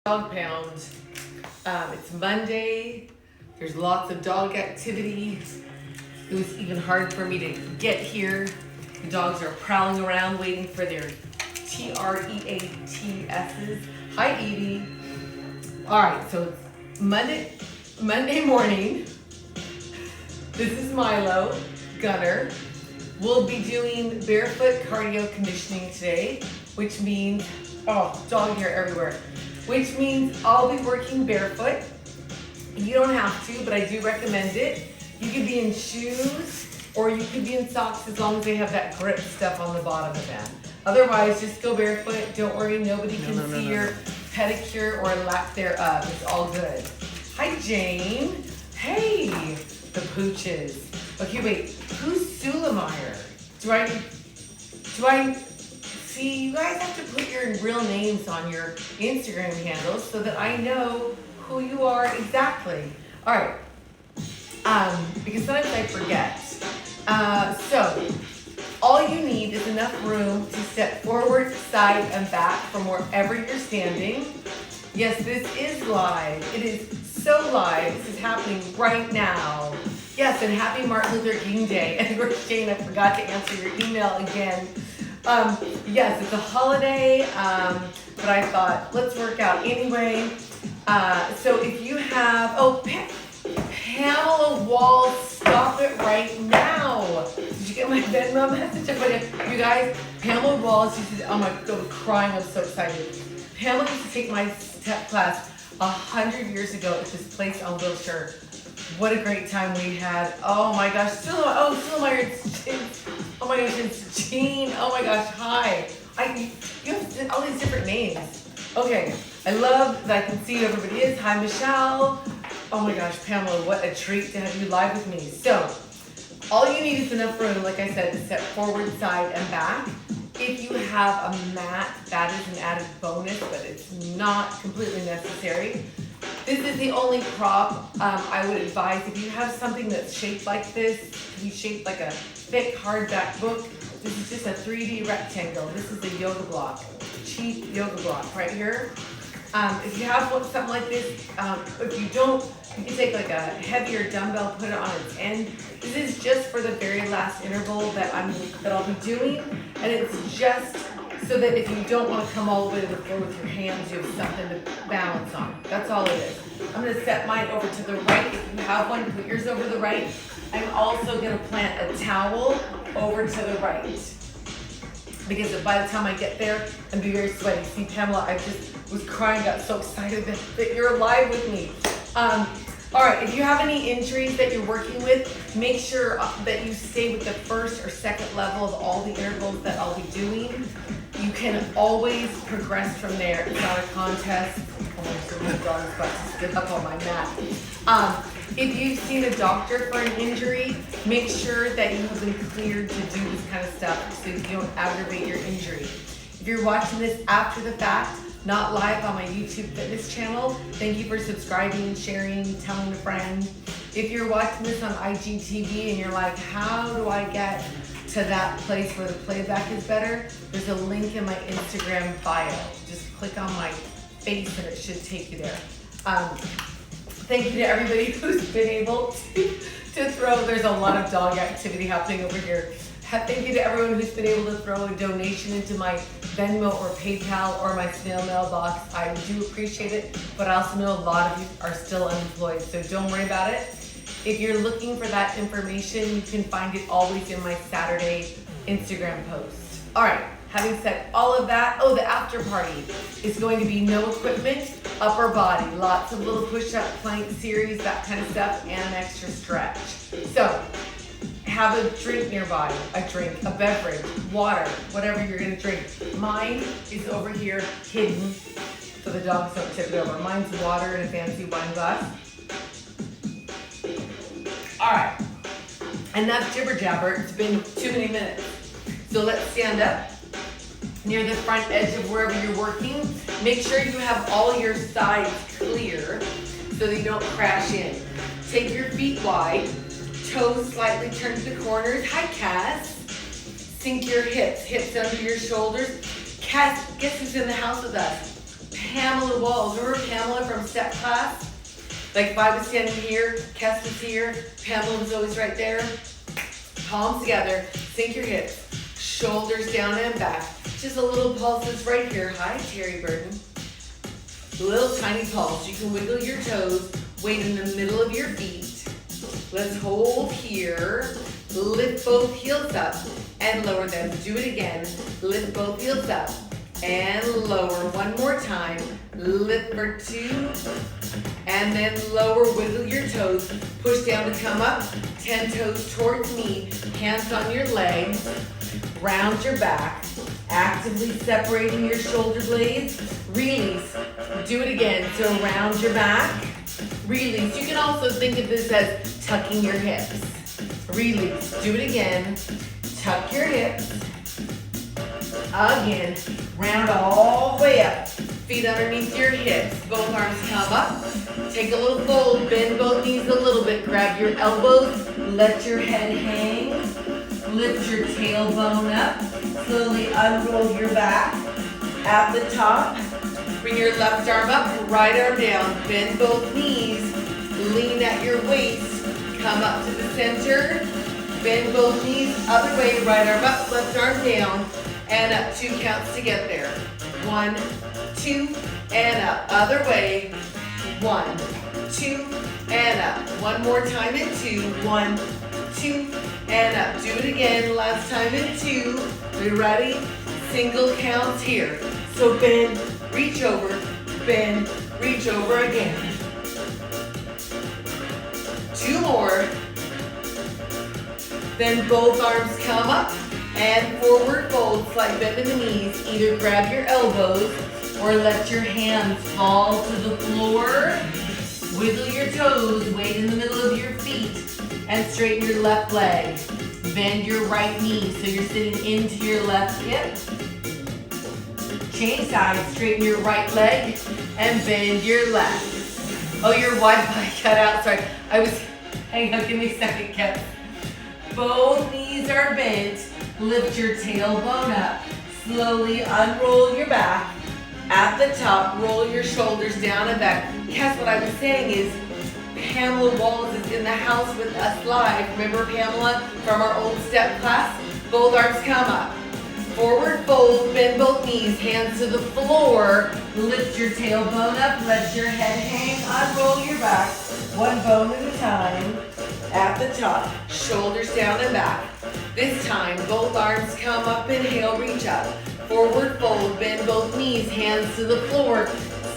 Dog pound. It's Monday. There's lots of dog activity. It was even hard for me to get here. The dogs are prowling around waiting for their TREATSs. Hi, Edie. All right, so it's Monday morning. This is Milo, Gunner. We'll be doing barefoot cardio conditioning today, which means, dog hair everywhere. Which means I'll be working barefoot. You don't have to, but I do recommend it. You could be in shoes or you could be in socks as long as they have that grip stuff on the bottom of them. Otherwise, just go barefoot. Don't worry, nobody can see your pedicure or lack thereof. It's all good. Hi, Jane. Hey, the pooches. Okay, wait, who's Sulemeyer? Do I see, you guys have to put your real names on your Instagram handles so that I know who you are exactly. All right, because sometimes I forget. So, all you need is enough room to step forward, side, and back from wherever you're standing. Yes, this is live. It is so live. This is happening right now. Yes, and happy Martin Luther King Day. And Jane, I forgot to answer your email again. Yes, it's a holiday, but I thought, let's work out anyway. So if you have, Pamela Wall, stop it right now. Did you get my Venmo message? You guys, Pamela Wall, she said, oh my God, crying, I'm so excited. Pamela used to take my step class 100 years ago at this place on Wilshire. What a great time we had. Oh my gosh, Sulemeyer, oh my gosh, it's Jean. Oh my gosh, hi. You have all these different names. Okay, I love that I can see who everybody is. Hi, Michelle. Oh my gosh, Pamela, what a treat to have you live with me. So, all you need is enough room, like I said, to step forward, side, and back. If you have a mat, that is an added bonus, but it's not completely necessary. This is the only prop I would advise. If you have something that's shaped like this, it can be shaped like a thick hardback book. This is just a 3D rectangle. This is a yoga block, cheap yoga block right here. If you have something like this, if you don't, you can take like a heavier dumbbell, put it on its end. This is just for the very last interval that I'll be doing, and it's just so that if you don't want to come all the way to the floor with your hands, you have something to balance on. That's all it is. I'm going to set mine over to the right. If you have one, put yours over the right. I'm also going to plant a towel over to the right, because by the time I get there, I'm be very sweaty. See, Pamela, I just was crying, got so excited that you're live with me. All right, if you have any injuries that you're working with, make sure that you stay with the first or second level of all the intervals that I'll be doing. You can always progress from there. It's not a contest. Oh my dog is about to sit up on my mat. If you've seen a doctor for an injury, make sure that you have been cleared to do this kind of stuff so you don't aggravate your injury. If you're watching this after the fact, not live on my YouTube fitness channel, thank you for subscribing, sharing, telling a friend. If you're watching this on IGTV and you're like, how do I get to that place where the playback is better? There's a link in my Instagram bio. Just click on my face and it should take you there. Thank you to everybody who's been able to throw. There's a lot of dog activity happening over here. Thank you to everyone who's been able to throw a donation into my Venmo or PayPal or my snail mail box. I do appreciate it, but I also know a lot of you are still unemployed, so don't worry about it. If you're looking for that information, you can find it always in my Saturday Instagram post. All right, having said all of that, the after party is going to be no equipment, upper body, lots of little push-up, plank series, that kind of stuff, and an extra stretch. So, have a drink nearby, a beverage, water, whatever you're gonna drink. Mine is over here hidden so the dogs don't tip it over. Mine's water in a fancy wine glass. All right, enough jibber jabber, it's been too many minutes. So let's stand up near the front edge of wherever you're working. Make sure you have all your sides clear so that you don't crash in. Take your feet wide. Toes slightly turned to the corners. Hi, Cass. Sink your hips under your shoulders. Cass, guess who's in the house with us? Pamela Walls. Remember step class, like if I was standing here, Cass was here, Pamela was always right there, palms together, sink your hips, shoulders down and back. Just a little pulses right here. Hi, Terry Burton. Little tiny pulse. You can wiggle your toes, weight in the middle of your feet. Let's hold here. Lift both heels up and lower them. Do it again. Lift both heels up and lower. One more time. Lift for 2 and then lower. Wiggle your toes. Push down to come up. 10 toes towards me. Hands on your legs. Round your back. Actively separating your shoulder blades. Release. Do it again. So round your back. Release. You can also think of this as tucking your hips. Release. Do it again. Tuck your hips. Again. Round all the way up. Feet underneath your hips. Both arms come up. Take a little fold. Bend both knees a little bit. Grab your elbows. Let your head hang. Lift your tailbone up. Slowly unroll your back. At the top, bring your left arm up, right arm down. Bend both knees. Lean at your waist. Come up to the center. Bend both knees. Other way, right arm up, left arm down. And up. 2 counts to get there. 1, 2, and up. Other way. 1, 2, and up. One more time in 2. 1, 2, and up. Do it again. Last time in 2. We ready? Single counts here. So bend, reach over, bend, reach over again. 2 more. Then both arms come up and forward fold, slight bend in the knees. Either grab your elbows or let your hands fall to the floor. Wiggle your toes, weight in the middle of your feet, and straighten your left leg. Bend your right knee so you're sitting into your left hip. Change sides, straighten your right leg, and bend your left. Oh, your Wi-Fi cut out, sorry. Hang on, give me a second, Kev. Both knees are bent. Lift your tailbone up. Slowly unroll your back. At the top, roll your shoulders down and back. Guess what I was saying is, Pamela Walls is in the house with us live. Remember Pamela from our old step class? Both arms come up. Forward fold, bend both knees, hands to the floor. Lift your tailbone up, let your head hang, unroll your back. One bone at a time. At the top, shoulders down and back. This time, both arms come up, inhale, reach up. Forward fold, bend both knees, hands to the floor.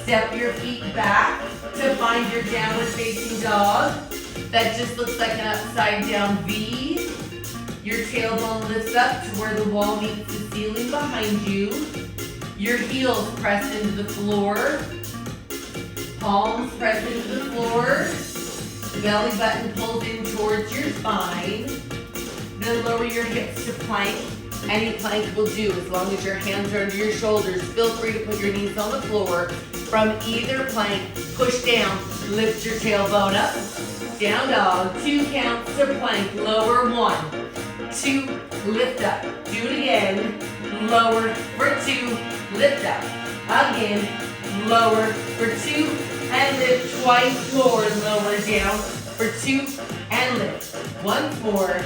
Step your feet back to find your downward facing dog. That just looks like an upside down V. Your tailbone lifts up to where the wall meets the ceiling behind you. Your heels press into the floor. Palms press into the floor. The belly button pulls in towards your spine. Then lower your hips to plank. Any plank will do as long as your hands are under your shoulders. Feel free to put your knees on the floor. From either plank, push down, lift your tailbone up. Down dog, 2 counts to plank. Lower 1, 2, lift up. Do it again. Lower for 2, lift up. Again, lower for 2, and lift twice more. Lower down for 2, and lift. Once more.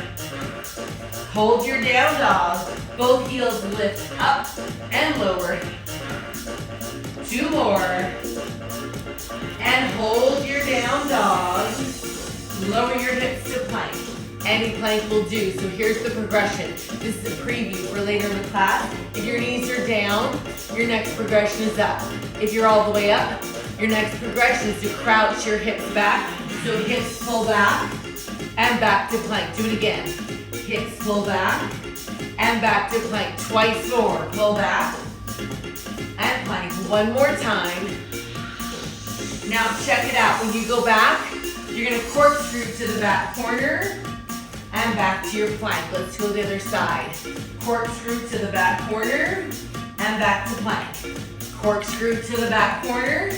Hold your down dog. Both heels lift up and lower. 2 more. And hold your down dog. Lower your hips to plank. Any plank will do. So here's the progression. This is a preview for later in the class. If your knees are down, your next progression is up. If you're all the way up, your next progression is to crouch your hips back. So hips pull back and back to plank. Do it again. Hips pull back and back to plank. Twice more. Pull back and plank. One more time. Now check it out. When you go back, you're going to corkscrew to the back corner and back to your plank. Let's go the other side. Corkscrew to the back corner and back to plank. Corkscrew to the back corner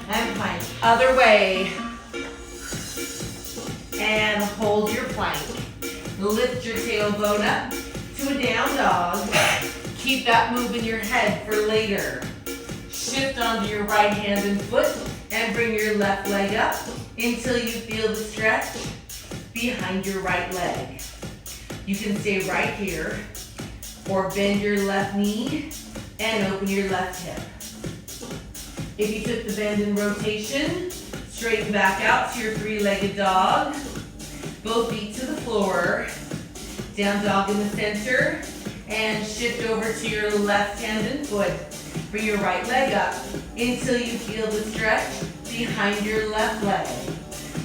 and plank. Other way. And hold your plank. Lift your tailbone up to a down dog. Keep that move in your head for later. Shift onto your right hand and foot and bring your left leg up until you feel the stretch behind your right leg. You can stay right here or bend your left knee and open your left hip. If you took the bend and rotation, straighten back out to your three-legged dog. Both feet to the floor. Down dog in the center. And shift over to your left hand and foot. Bring your right leg up until you feel the stretch behind your left leg.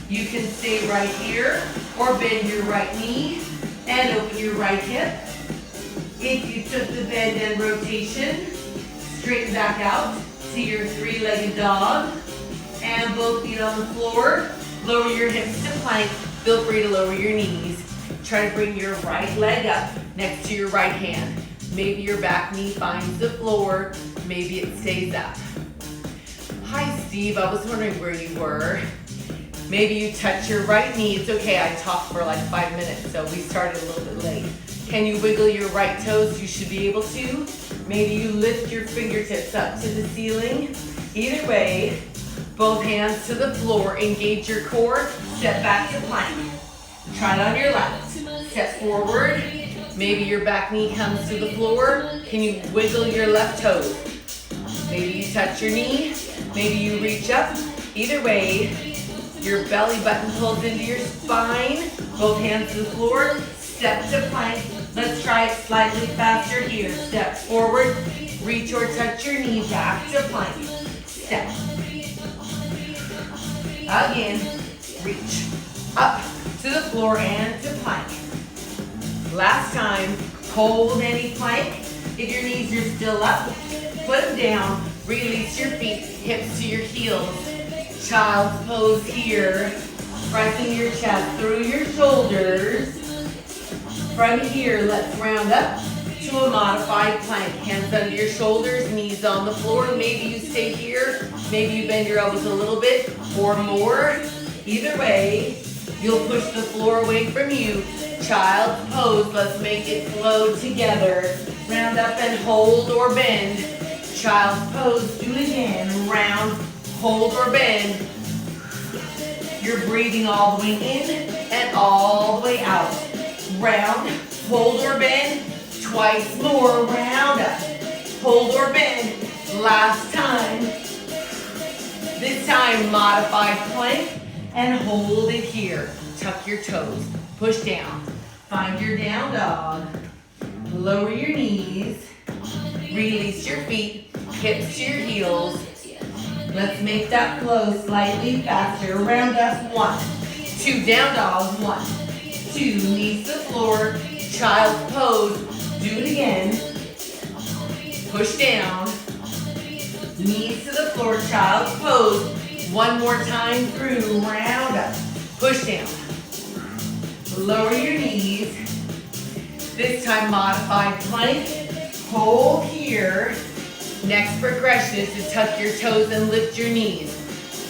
You can stay right here or bend your right knee and open your right hip. If you took the bend and rotation, straighten back out to your three-legged dog and both feet on the floor. Lower your hips to plank. Feel free to lower your knees. Try to bring your right leg up next to your right hand. Maybe your back knee finds the floor. Maybe it stays up. Hi, Steve. I was wondering where you were. Maybe you touch your right knee. It's okay. I talked for like 5 minutes, so we started a little bit late. Can you wiggle your right toes? You should be able to. Maybe you lift your fingertips up to the ceiling. Either way, both hands to the floor. Engage your core. Step back to plank. Try it on your left. Step forward. Maybe your back knee comes to the floor. Can you wiggle your left toes? Maybe you touch your knee. Maybe you reach up. Either way, your belly button pulls into your spine. Both hands to the floor. Step to plank. Let's try it slightly faster here. Step forward. Reach or touch your knee. Back to plank. Step. Again. Reach. Up to the floor and to plank. Last time, hold any plank. If your knees are still up, put them down. Release your feet, hips to your heels. Child's pose here. Pressing your chest through your shoulders. From here, let's round up to a modified plank. Hands under your shoulders, knees on the floor. Maybe you stay here. Maybe you bend your elbows a little bit or more. Either way, you'll push the floor away from you. Child's pose, let's make it flow together. Round up and hold or bend. Child's pose, do it again. Round, hold or bend. You're breathing all the way in and all the way out. Round, hold or bend. Twice more, round up. Hold or bend. Last time. This time, modified plank and hold it here. Tuck your toes. Push down. Find your down dog. Lower your knees. Release your feet. Hips to your heels. Let's make that flow slightly faster. Round up. 1, 2. Down dog. 1, 2. Knees to the floor. Child's pose. Do it again. Push down. Knees to the floor. Child's pose. One more time through. Round up. Push down. Lower your knees. This time modified plank. Hold here. Next progression is to tuck your toes and lift your knees.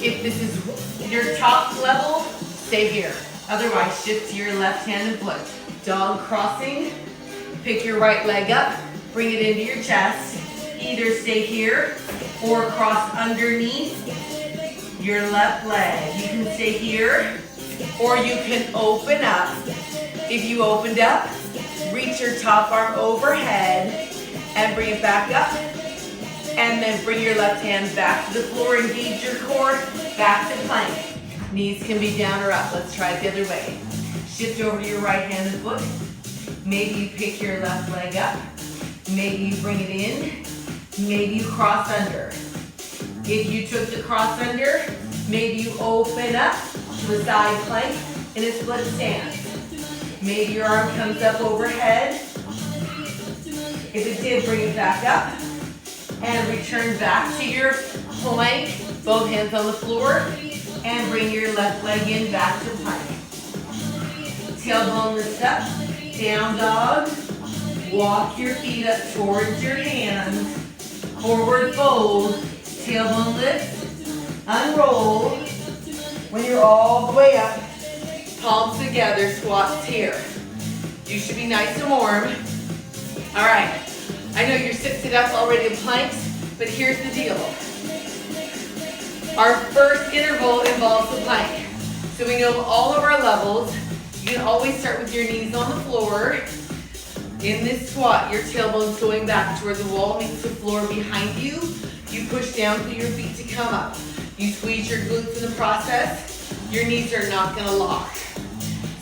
If this is your top level, stay here. Otherwise, shift to your left hand and foot. Dog crossing. Pick your right leg up. Bring it into your chest. Either stay here or cross underneath your left leg. You can stay here or you can open up. If you opened up, reach your top arm overhead and bring it back up. And then bring your left hand back to the floor. Engage your core. Back to plank. Knees can be down or up. Let's try it the other way. Shift over to your right hand and foot. Maybe you pick your left leg up. Maybe you bring it in. Maybe you cross under. If you took the cross under, maybe you open up to a side plank in a split stance. Maybe your arm comes up overhead. If it did, bring it back up. And return back to your plank. Both hands on the floor. And bring your left leg in back to plank. Tailbone lift up. Down dog. Walk your feet up towards your hands. Forward fold. Tailbone lift. Unroll. When you're all the way up, palms together, squats here. You should be nice and warm. All right. I know you're sitting up already in planks, but here's the deal. Our first interval involves the plank. So we know all of our levels. You can always start with your knees on the floor. In this squat, your tailbone's going back to where the wall meets the floor behind you. You push down for your feet to come up. You squeeze your glutes in the process. Your knees are not gonna lock.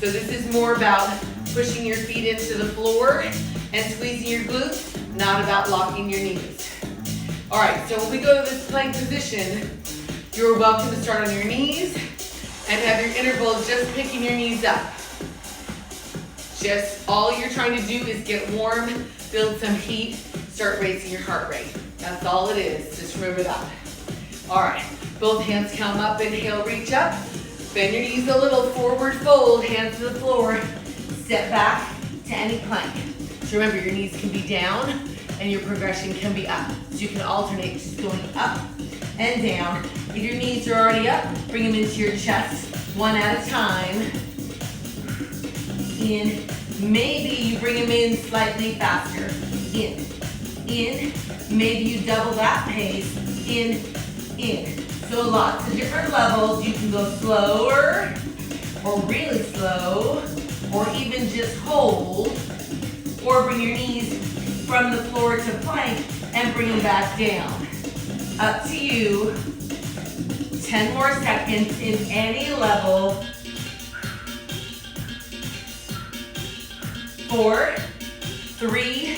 So this is more about pushing your feet into the floor and squeezing your glutes, not about locking your knees. All right, so when we go to this plank position, you're welcome to start on your knees and have your intervals just picking your knees up. Just all you're trying to do is get warm, build some heat, start raising your heart rate. That's all it is, just remember that. All right, both hands come up, inhale, reach up. Bend your knees a little, forward fold, hands to the floor. Step back to any plank. So remember, your knees can be down and your progression can be up. So you can alternate just going up and down. If your knees are already up, bring them into your chest, one at a time. In, maybe you bring them in slightly faster. In, maybe you double that pace. In. So lots of different levels. You can go slower or really slow or even just hold or bring your knees from the floor to plank and bring them back down. Up to you. 10 more seconds in any level. 4, 3,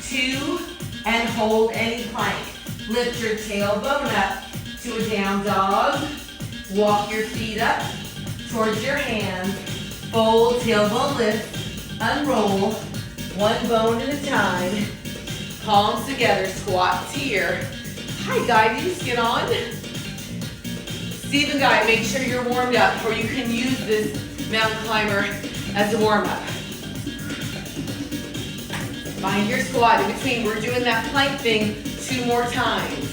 2, and hold any plank. Lift your tailbone up to a down dog. Walk your feet up towards your hands. Fold, tailbone lift, unroll. One bone at a time. Palms together, squats here. Hi Guy, did you just get on? Steve and Guy, make sure you're warmed up or you can use this mountain climber as a warm-up. Find your squat in between. We're doing that plank thing 2 more times.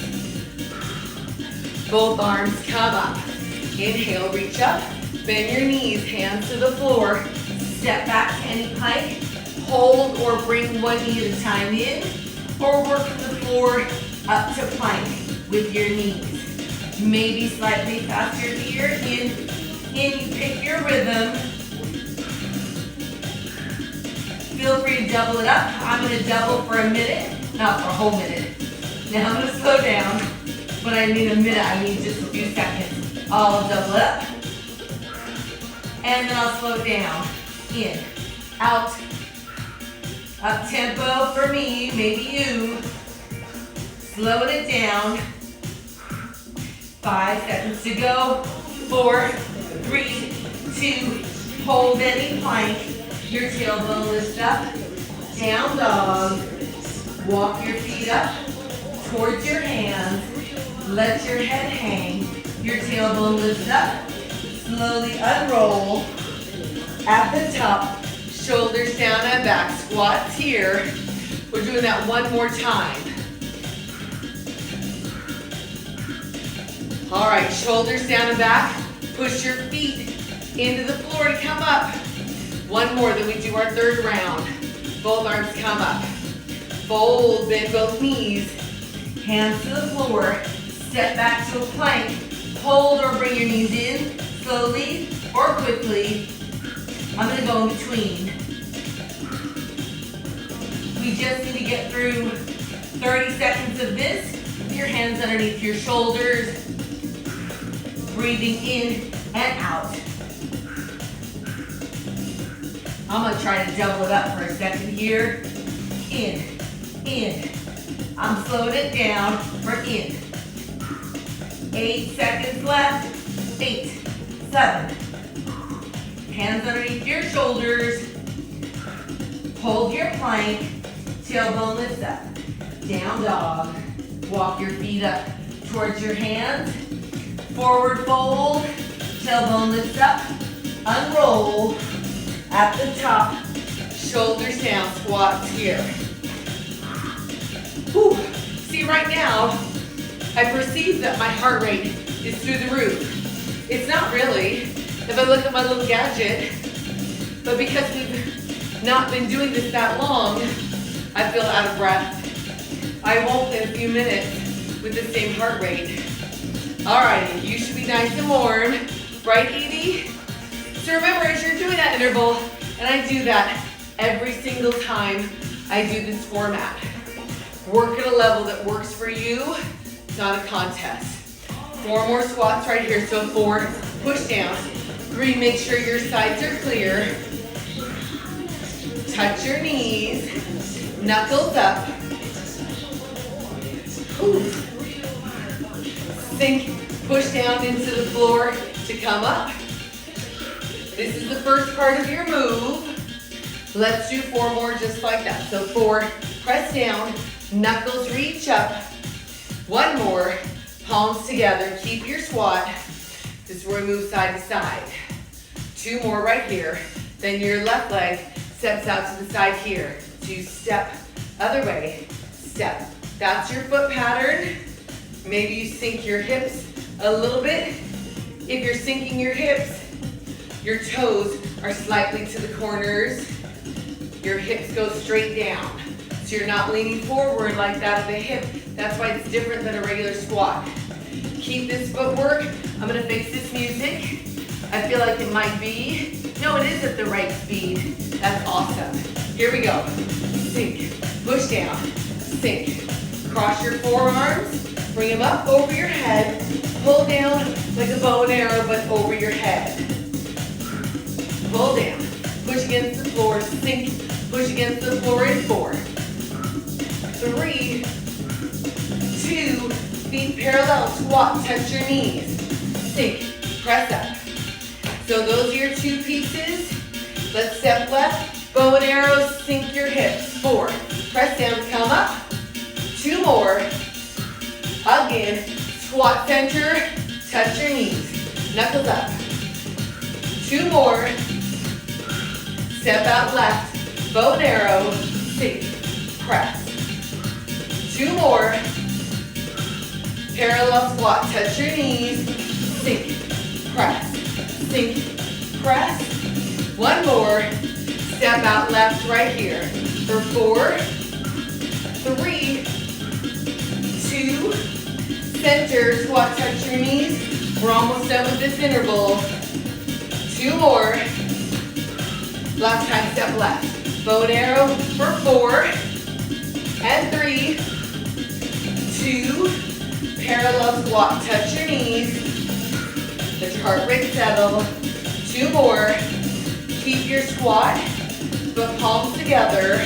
Both arms come up. Inhale, reach up. Bend your knees, hands to the floor. Step back to any plank. Hold or bring one knee at a time in. Or work from the floor up to plank with your knees. Maybe slightly faster here. In, you pick your rhythm. Feel free to double it up. I'm going to double for a minute, not for a whole minute. Now I'm going to slow down. When I mean a minute, I mean just a few seconds. I'll double up. And then I'll slow down. In, out, up tempo for me, maybe you. Slowing it down. 5 seconds to go. 4, 3, 2, hold any plank. Your tailbone lifts up, down dog. Walk your feet up towards your hands. Let your head hang. Your tailbone lifts up. Slowly unroll. At the top, shoulders down and back. Squats here. We're doing that one more time. All right, shoulders down and back. Push your feet into the floor to come up. One more, then we do our third round. Both arms come up. Fold, bend both knees. Hands to the floor. Step back to a plank. Hold or bring your knees in, slowly or quickly. I'm gonna go in between. We just need to get through 30 seconds of this with your hands underneath your shoulders. Breathing in and out. I'm gonna try to double it up for a second here. In. I'm slowing it down for in. 8 seconds left. 8, 7. Hands underneath your shoulders. Hold your plank. Tailbone lifts up. Down dog. Walk your feet up towards your hands. Forward fold. Tailbone lifts up. Unroll. At the top, shoulders down, squats here. Whew. See, right now, I perceive that my heart rate is through the roof. It's not really, if I look at my little gadget, but because we've not been doing this that long, I feel out of breath. I won't in a few minutes with the same heart rate. Alrighty, you should be nice and warm. Right, Edie? So remember, as you're doing that interval, and I do that every single time I do this format. Work at a level that works for you. It's not a contest. 4 more squats right here. So 4, push down. 3, make sure your sides are clear. Touch your knees. Knuckles up. Ooh. Sink, push down into the floor to come up. This is the first part of your move. Let's do 4 more just like that. So 4, press down, knuckles reach up. 1 more, palms together, keep your squat. This is where we move side to side. 2 more right here. Then your left leg steps out to the side here. So you step, other way, step. That's your foot pattern. Maybe you sink your hips a little bit. If you're sinking your hips, your toes are slightly to the corners. Your hips go straight down. So you're not leaning forward like that of the hip. That's why it's different than a regular squat. Keep this footwork. I'm gonna fix this music. I feel like it might be. No, it is at the right speed. That's awesome. Here we go. Sink, push down, sink. Cross your forearms, bring them up over your head. Pull down like a bow and arrow, but over your head. Pull down, push against the floor, sink, push against the floor in 4, 3, 2, feet parallel, squat, touch your knees, sink, press up. So those are your 2 pieces. Let's step left, bow and arrow, sink your hips. 4, press down, come up. 2 more. Again, squat center, touch your knees, knuckles up. 2 more. Step out left, bow and arrow, sink, press. 2 more. Parallel squat, touch your knees, sink, press, sink, press. 1 more. Step out left right here for 4, 3, 2, center, squat, touch your knees. We're almost done with this interval. 2 more. Last time, step left. Bow and arrow for 4, and 3, 2, parallel squat, touch your knees. Let your heart rate settle. 2 more. Keep your squat, but palms together.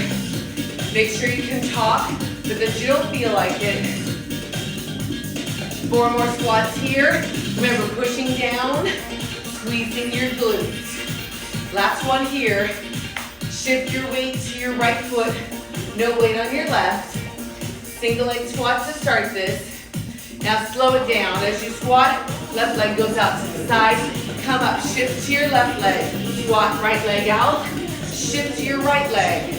Make sure you can talk, but that you don't feel like it. 4 more squats here. Remember, pushing down, squeezing your glutes. Last one here. Shift your weight to your right foot. No weight on your left. Single leg squats to start this. Now slow it down. As you squat, left leg goes out to the side. Come up, shift to your left leg. Squat, right leg out. Shift to your right leg.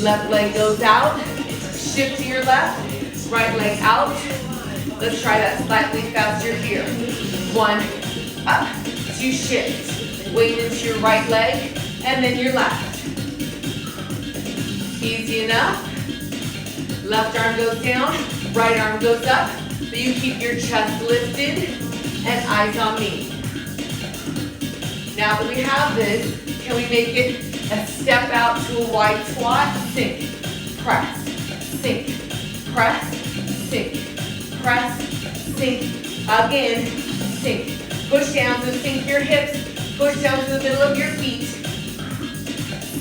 Left leg goes out. Shift to your left. Right leg out. Let's try that slightly faster here. 1, up, 2, shift. Weight into your right leg, and then your left. Easy enough. Left arm goes down, right arm goes up, but you keep your chest lifted and eyes on me. Now that we have this, can we make it a step out to a wide squat? Sink, press, sink, press, sink, press, sink. Again, sink. Push down, so sink your hips. Push down to the middle of your feet.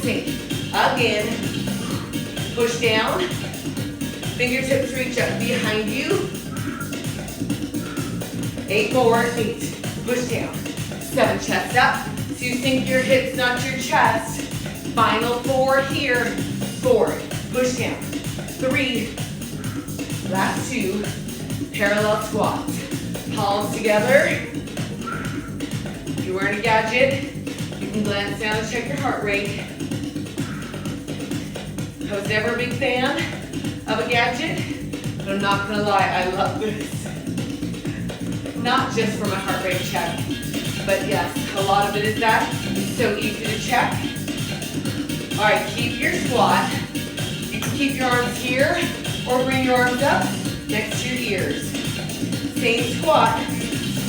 Sink. Again. Push down. Fingertips reach up behind you. 8 more. 8. Push down. 7. Chest up. So you sink your hips, not your chest. Final 4 here. 4. Push down. 3. Last 2. Parallel squat. Palms together. If you're wearing a gadget, you can glance down and check your heart rate. I was never a big fan of a gadget, but I'm not gonna lie, I love this. Not just for my heart rate check, but yes, a lot of it is that. It's so easy to check. All right, keep your squat. You can keep your arms here or bring your arms up next to your ears. Same squat,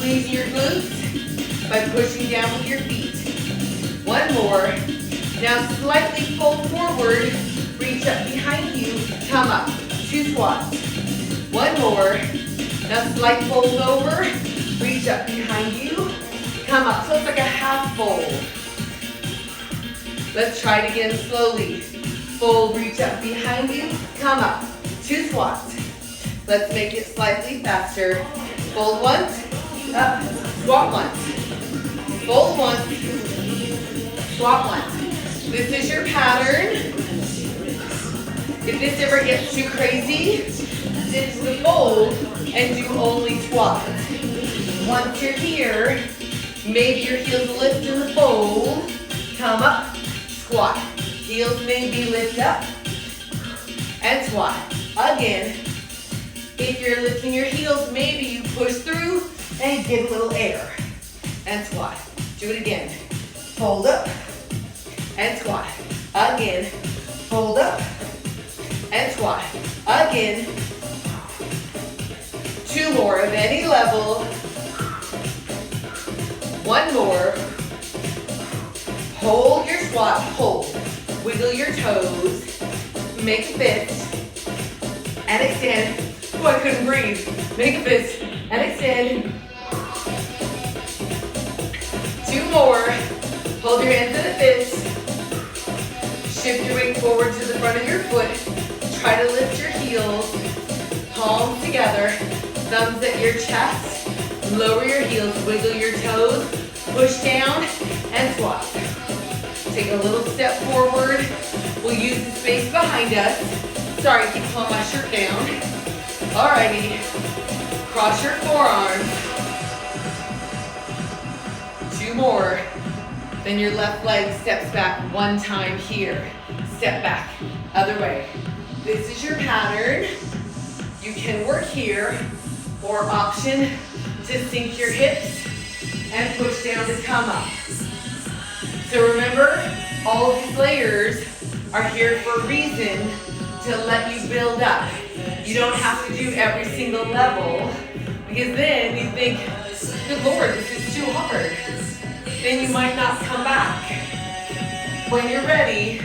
squeezing your glutes by pushing down with your feet. One more. Now slightly fold forward, reach up behind you, come up. 2 squats. One more. Now slight fold over, reach up behind you, come up. So it's like a half fold. Let's try it again slowly. Fold, reach up behind you, come up. 2 squats. Let's make it slightly faster. Fold once, up, squat once. Fold once, squat once. This is your pattern. If this ever gets too crazy, ditch the fold and do only squats. Once you're here, maybe your heels lift in the fold, come up, squat. Heels maybe lift up and squat. Again, if you're lifting your heels, maybe you push through and get a little air and squat. Do it again. Fold up and squat. Again, fold up and squat. Again. 2 more of any level. 1 more. Hold your squat, hold. Wiggle your toes. Make a fist. And extend. Oh, I couldn't breathe. Make a fist and extend. 2 more. Hold your hands in a fist. Shift your weight forward to the front of your foot. Try to lift your heels. Palms together. Thumbs at your chest. Lower your heels. Wiggle your toes. Push down and squat. Take a little step forward. We'll use the space behind us. Sorry, I keep pulling my shirt down. Alrighty. Cross your forearms. 2 more. Then your left leg steps back 1 time here. Step back, other way. This is your pattern. You can work here or option to sink your hips and push down to come up. So remember, all of these layers are here for a reason to let you build up. You don't have to do every single level because then you think, good Lord, this is too hard. Then you might not come back. When you're ready,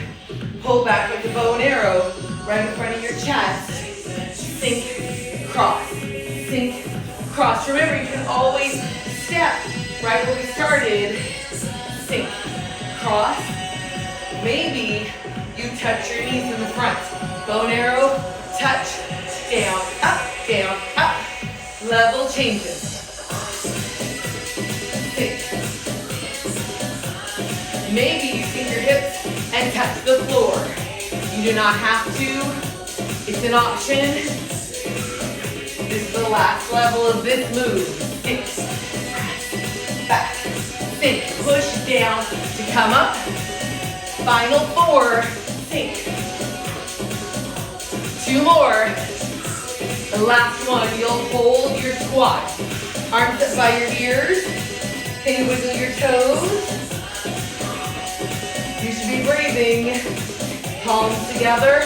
pull back like a bow and arrow right in front of your chest. Sink, cross, sink, cross. Remember, you can always step right where we started. Sink, cross. Maybe you touch your knees in the front. Bow and arrow, touch, down, up, level changes. Sink. Maybe you sink your hips and touch the floor. You do not have to. It's an option. This is the last level of this move. Sink, press, back, sink, push down to come up. Final 4, sink. 2 more. The last one, you'll hold your squat. Arms up by your ears. Then you wiggle your toes. You should be breathing. Palms together,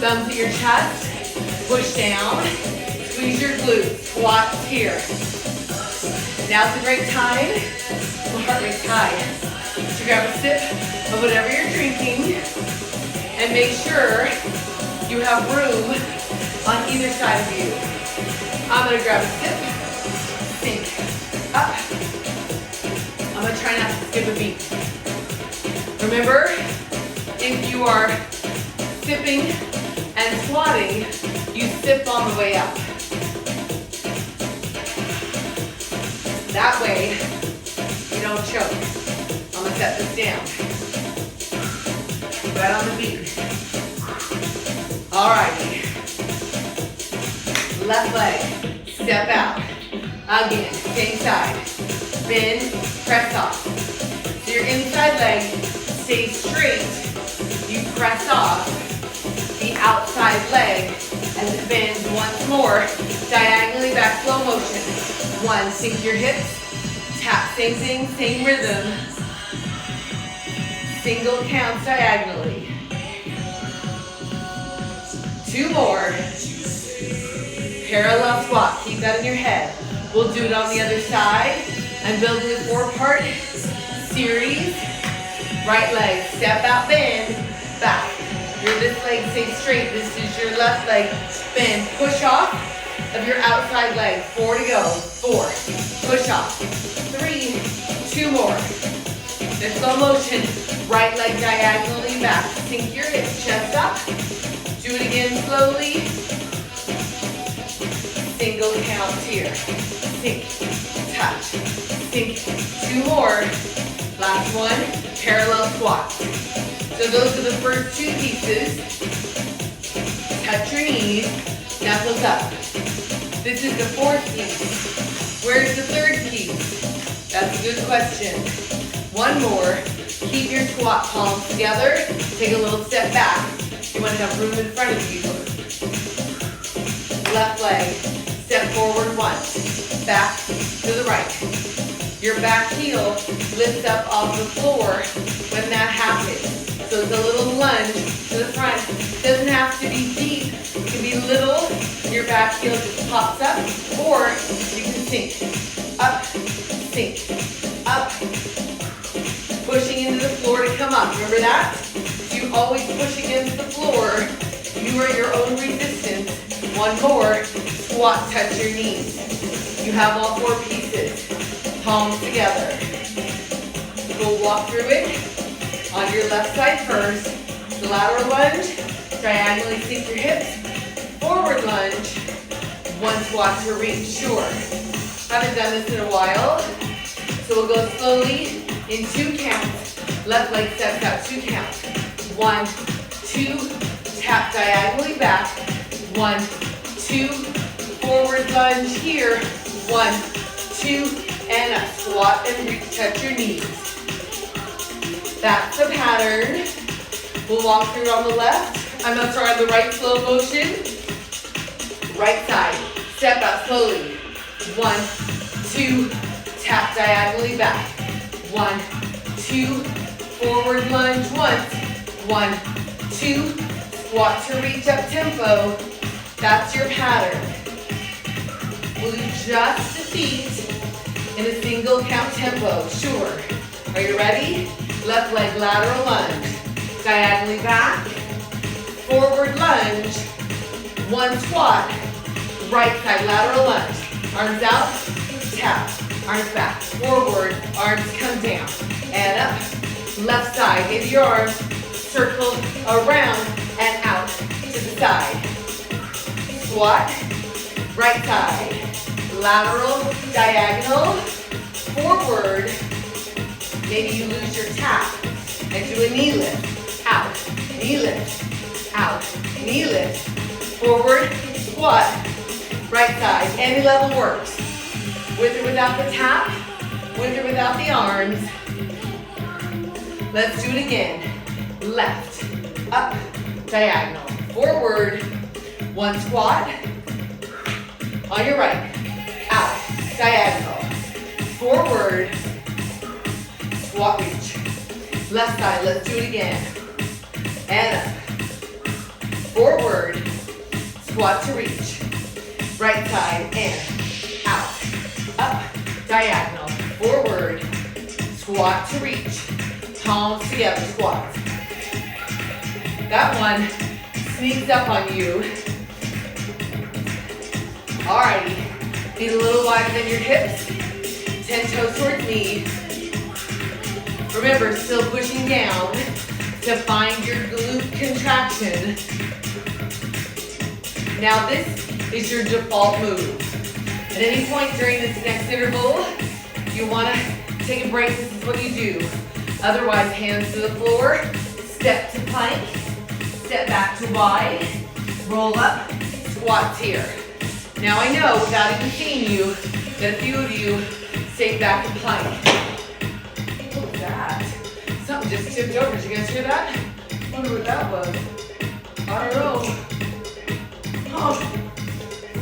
thumbs at your chest. Push down. Squeeze your glutes. Squats here. Now's a great time. My heart rate's high. To grab a sip of whatever you're drinking and make sure you have room on either side of you. I'm gonna grab a sip, sink, up. I'm gonna try not to skip a beat. Remember, if you are sipping and squatting, you sip on the way up. That way, you don't choke. I'm gonna set this down. Right on the beat. Alrighty. Left leg, step out. Again, same side. Bend, press off. So your inside leg stays straight. You press off the outside leg as it bends once more. Diagonally back, slow motion. 1, sink your hips. Tap, same thing, same rhythm. Single counts diagonally. 2 more. Parallel squat, keep that in your head. We'll do it on the other side. I'm building a 4-part series. Right leg, step out, bend, back. Your this leg stays straight. This is your left leg, bend, push off of your outside leg. 4 to go, 4, push off, 3, 2 more. In slow motion, right leg diagonally back. Sink your hips, chest up. Do it again slowly. Single count here. Sink, touch, sink. 2 more. Last one, parallel squats. So those are the first 2 pieces. Touch your knees, knuckles up. This is the 4th piece. Where's the 3rd piece? That's a good question. 1 more. Keep your squat palms together. Take a little step back. You want to have room in front of you. Left leg. Step forward once. Back to the right. Your back heel lifts up off the floor when that happens. So it's a little lunge to the front. Doesn't have to be deep. It can be little. Your back heel just pops up. Or you can sink. Up, sink, up. Pushing into the floor to come up. Remember that? You always push against the floor. You are your own resistance. 1 more. Squat, touch your knees. You have all 4 pieces. Palms together. We'll walk through it on your left side first. The lateral lunge. Diagonally sink your hips. Forward lunge. 1 squat to reach. Sure. Haven't done this in a while. So we'll go slowly in 2 counts. Left leg steps out, 2 counts. 1, 2, tap diagonally back. 1, 2, forward lunge here. 1, 2, and up. Squat and reach, touch your knees. That's the pattern. We'll walk through it on the left. On the right, slow motion. Right side, step out slowly. 1, 2, tap diagonally back. 1, 2, forward lunge once. 1, 2, squat to reach up tempo. That's your pattern. We'll do just the feet in a single count tempo. Sure. Are you ready? Left leg lateral lunge. Diagonally back. Forward lunge. 1 squat. Right side lateral lunge. Arms out. Tap. Arms back. Forward. Arms come down. And up. Left side. Into your arms. Circle around and out to the side. Squat. Right side. Lateral, diagonal, forward. Maybe you lose your tap and do a knee lift. Out, knee lift, out, knee lift. Forward, squat, right side. Any level works. With or without the tap, with or without the arms. Let's do it again. Left, up, diagonal, forward. 1 squat. On your right. Out, diagonal, forward, squat reach. Left side, let's do it again. And up, forward, squat to reach. Right side, and out, up, diagonal, forward, squat to reach. Palms together, squats. That one sneaks up on you. Alrighty. Feet a little wider than your hips. 10 toes towards me. Remember, still pushing down to find your glute contraction. Now this is your default move. At any point during this next interval, you want to take a break, this is what you do. Otherwise, hands to the floor, step to plank, step back to wide, roll up, squats here. Now I know, without even seeing you, that a few of you stay back and plank. What was that? Something just tipped over. Did you guys hear that? I wonder what that was. I don't know. Oh,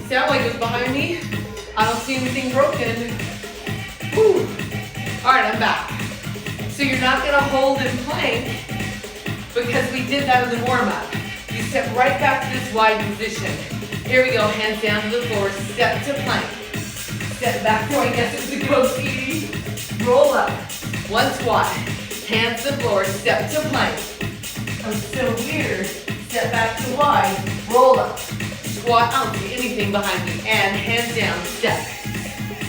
sound like it was behind me. I don't see anything broken. Whew. All right, I'm back. So you're not gonna hold and plank because we did that in the warm-up. You step right back to this wide position. Here we go, hands down to the floor, step to plank. Step back, oh, I guess it's a go, Edie. roll up. One squat, hands to the floor, step to plank. Oh, so weird. Step back to wide, roll up. Squat, I don't see anything behind me. And hands down, step.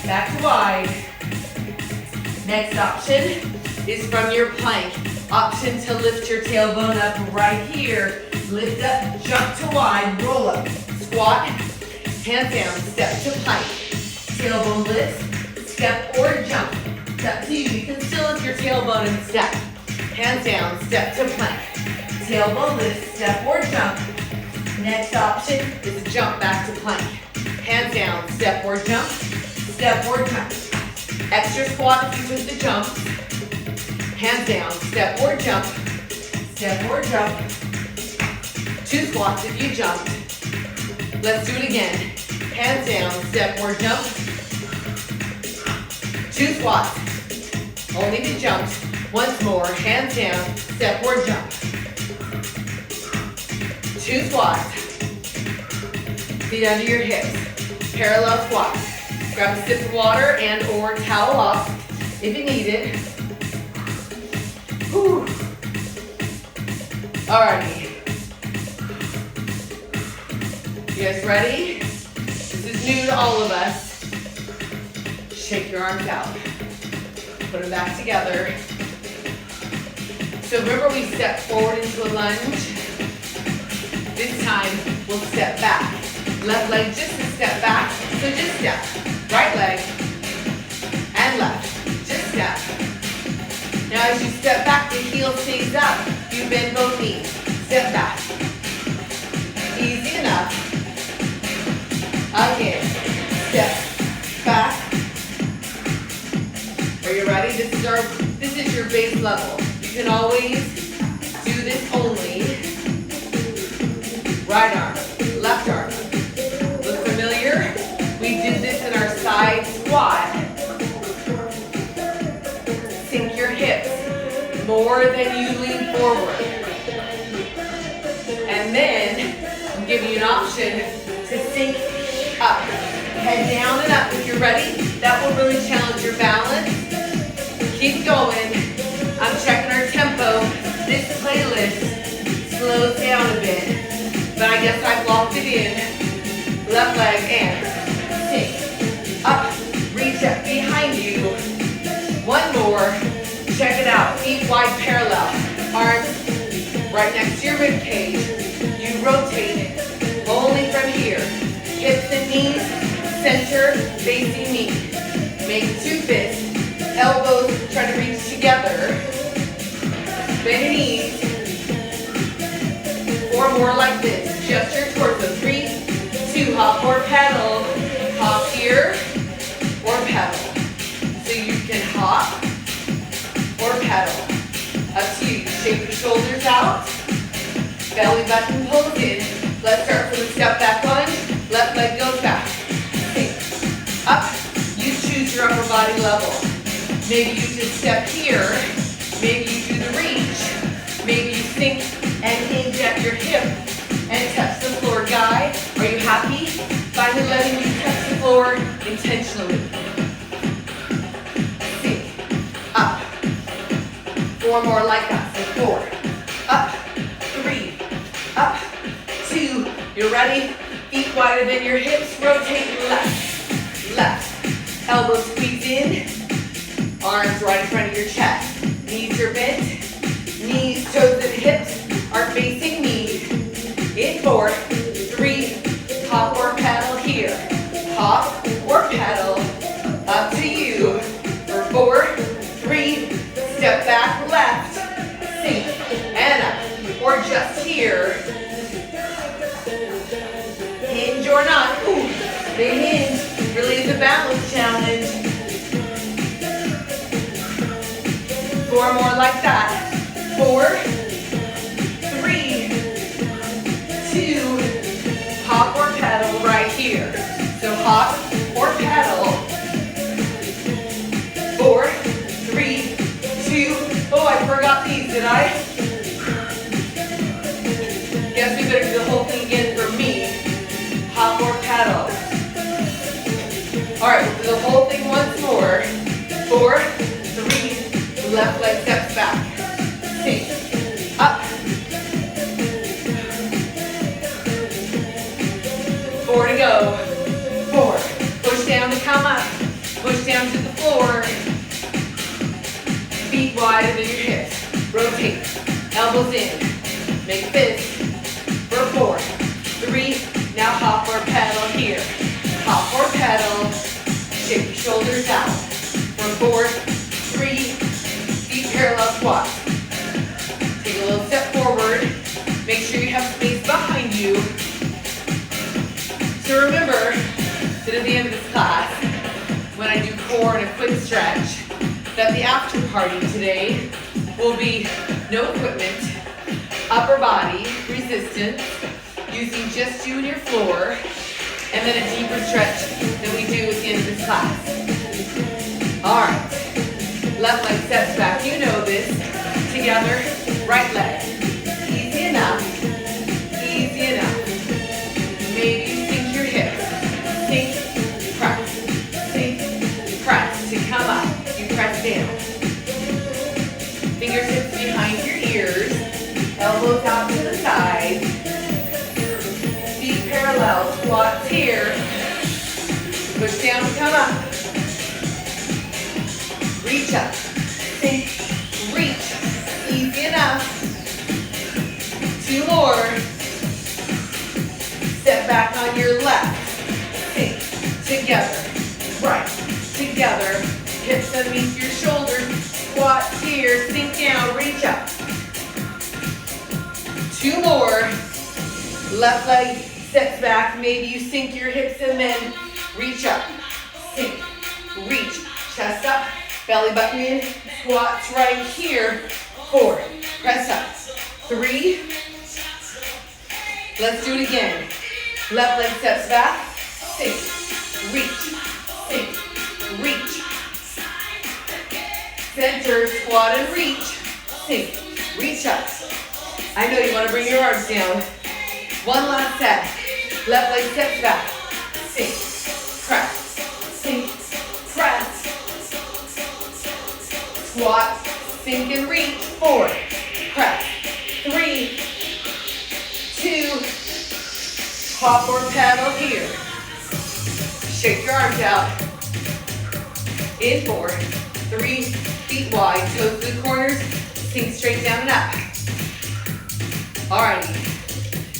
Back to wide. Next option is from your plank. Option to lift your tailbone up right here. Lift up, jump to wide, roll up. Squat, hands down, step to plank. Tailbone lifts, step or jump. It's up to you. You can still lift your tailbone and step. Hands down, step to plank. Tailbone lift, step or jump. Next option is to jump back to plank. Hands down, step or jump. Step or jump. Extra squat if you took the jump. Hands down, step or jump. Step or jump. 2 squats if you jumped. Let's do it again. Hands down, step or jump. 2 squats. Only if you jumped. Once more, hands down, step or jump. 2 squats. Feet under your hips. Parallel squats. Grab a sip of water and or towel off if you need it. Whew. Alrighty. You guys ready? This is new to all of us. Shake your arms out. Put them back together. So remember we stepped forward into a lunge. This time we'll step back. Left leg just a step back. So just step. Right leg and left. Just step. Now as you step back, the heel stays up. You bend both knees. Step back. Easy enough. Again. Step back. Are you ready? This is your base level. You can always do this only. Right arm, left arm. Look familiar? We did this in our side squat. Sink your hips more than you lean forward. And then I'm giving you an option to sink up. Head down and up if you're ready. That will really challenge your balance. Keep going. I'm checking our tempo. This playlist slows down a bit. But I guess I've locked it in. Left leg and sink. Up, reach up behind you. One more. Check it out. Feet wide parallel. Arms right next to your rib cage. You rotate it. Only from here. Hips and knees, center, facing knee. Make 2 fists. Elbows try to reach together. Bend your knees. 4 more like this. Just your torso. 3, 2, hop or pedal. Hop here or pedal. So you can hop or pedal. Up to you. Shake your shoulders out. Belly button pulls in. Let's start from the step back lunge. Left leg goes back. Sink. Up. You choose your upper body level. Maybe you just step here. Maybe you do the reach. Maybe you sink and hinge at your hip and touch the floor. Guy, are you happy? Finally letting you touch the floor intentionally. Sink. Up. 4 more like that. So 4. Up. 3. Up. 2. You're ready? Feet wider than your hips. Rotate left. Left. Elbows squeeze in. Arms right in front of your chest. Knees are bent. Knees, toes, and hips are facing me. In 4, 3, hop or pedal here. Hop or pedal. Up to you. For 4, 3, step back left. Sink and up. Or just here. Hinge or not. Ooh, the hinge really is a balance challenge. 4 more like that. 4, 3, 2, hop or pedal right here. So hop or pedal. 4, 3, 2. Oh, I forgot these, did I? Guess we better do the whole thing again for me. Hop or pedal. All right, we'll do the whole thing once more. 4, Left leg steps back. Sink. Up. 4 to go. 4. Push down to come up. Push down to the floor. Feet wider than your hips. Rotate. Elbows in. Make fists. For 4. 3. Now hop or pedal here. Hop or pedal. Shake your shoulders out. For 4. 3. Feet parallel squat. Take a little step forward. Make sure you have space behind you. So remember that at the end of this class, when I do core and a quick stretch, that the after party today will be no equipment, upper body resistance, using just you and your floor, and then a deeper stretch than we do at the end of this class. All right, left leg steps back, you know this. Together, right leg. Easy enough, easy enough. Maybe you sink your hips. Sink, press to come up. You press down. Fingertips behind your ears. Elbows out to the side. Feet parallel. Squats here. Push down to come up. Reach up. Sink. Reach. Easy enough. 2 more. Step back on your left. Sink. Together. Right. Together. Hips underneath your shoulders. Squats here. Sink down. Reach up. 2 more. Left leg steps back. Maybe you sink your hips and then reach up. Sink. Reach. Chest up. Belly button in. Squats right here. 4. Press up. 3. Let's do it again. Left leg steps back. Sink. Reach. Sink. Reach. Center. Squat and reach. Sink. Reach up. I know you want to bring your arms down. 1 last set. Left leg steps back. Sink. Press. Sink. Press. Squat. Sink and reach. 4. Press. 3. 2. Hop or pedal here. Shake your arms out. In 4. 3. Feet wide. Toes to the corners. Sink straight down and up. Alrighty.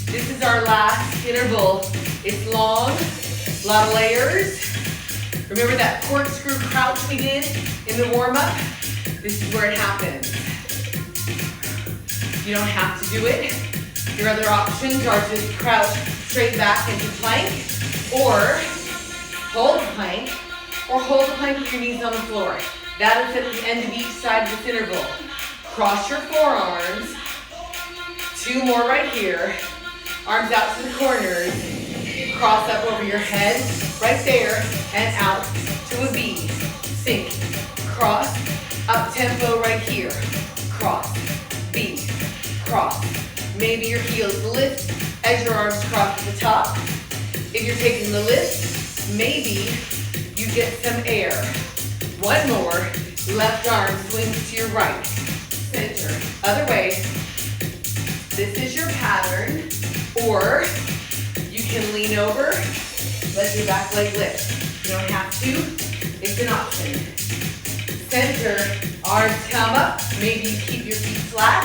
This is our last interval. It's long. A lot of layers. Remember that corkscrew crouch we did in the warm-up? This is where it happens. You don't have to do it. Your other options are to crouch straight back into plank, or hold the plank, or hold the plank with your knees on the floor. That is at the end of each side of this interval. Cross your forearms. 2 more right here. Arms out to the corners. Cross up over your head, right there, and out to a V. Sink. Cross. Up tempo right here. Cross. V. Cross. Maybe your heels lift as your arms cross at the top. If you're taking the lift, maybe you get some air. 1 more. Left arm swings to your right. Center. Other way. This is your pattern. Or you can lean over, let your back leg lift. You don't have to. It's an option. Center. Arms come up. Maybe you keep your feet flat.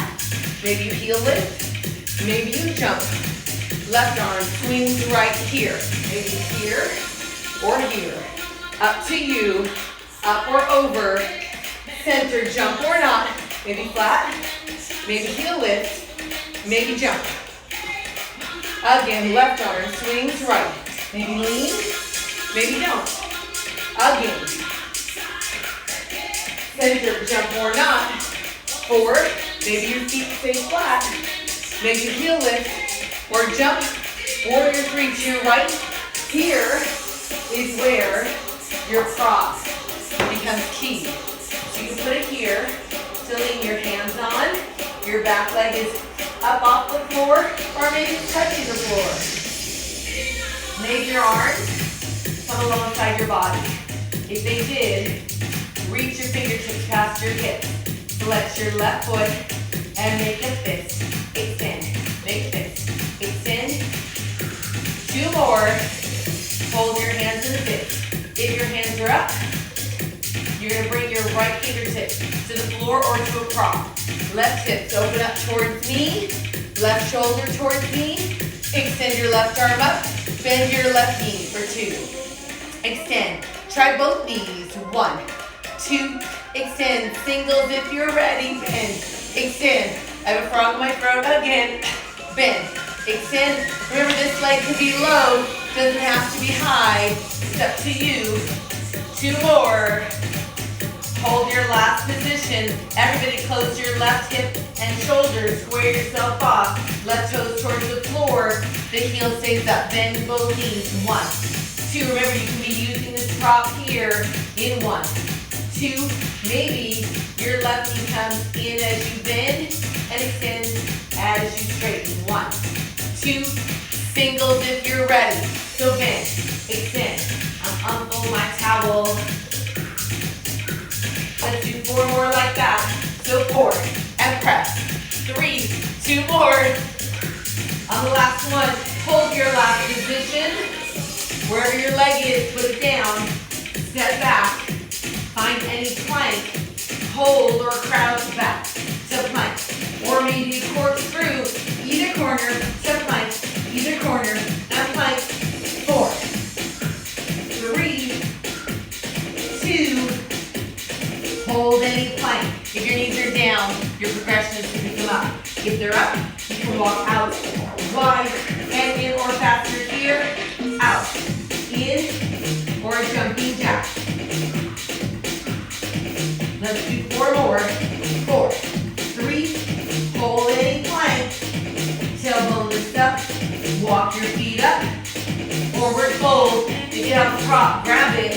Maybe you heel lift. Maybe you jump. Left arm swings right here. Maybe here or here. Up to you. Up or over. Center, jump or not. Maybe flat. Maybe heel lift. Maybe jump. Again, left arm swings right. Maybe lean. Maybe don't. Again. Center, jump or not. 4. Maybe your feet stay flat. Maybe heel lift or jump. Warrior 3 to your right. Here is where your cross becomes key. So you can put it here to lean your hands on. Your back leg is up off the floor or maybe touching the floor. Maybe your arms come alongside your body. If they did, reach your fingertips past your hips. Flex your left foot and make a fist. Extend. Make a fist. Extend. 2 more. Hold your hands in the fist. If your hands are up, you're going to bring your right fingertips to the floor or to a prop. Left hips open up towards me. Left shoulder towards me. Extend your left arm up. Bend your left knee for 2. Extend. Try both knees. 1, 2. Extend. Singles if you're ready. Bend. Extend. I have a frog in my throat again. Bend. Extend. Remember, this leg can be low. Doesn't have to be high. It's up to you. 2 more. Hold your last position. Everybody close your left hip and shoulder. Square yourself off. Left toes towards the floor. The heel stays up. Bend both knees. 1, 2. Remember, you can be using this prop here in 1, 2. Maybe your left knee comes in as you bend and extends as you straighten. 1, 2. Singles if you're ready. So bend, extend. Unfold my towel. Let's do 4 more like that. So 4 and press. 3, 2 more. On the last one, hold your last position. Wherever your leg is, put it down. Step back. Find any plank. Hold or crouch back to plank. Or maybe a corkscrew. Either corner to plank. Either corner and plank. 4, 3, 2. Hold any plank. If your knees are down, your progression is to pick them up. If they're up, you can walk out wide and in or faster here. Out. In or a jumping jack. Let's do 4 more. 4, 3. Hold any plank. Tailbone lift up. Walk your feet up. Forward fold. If you have a prop, grab it.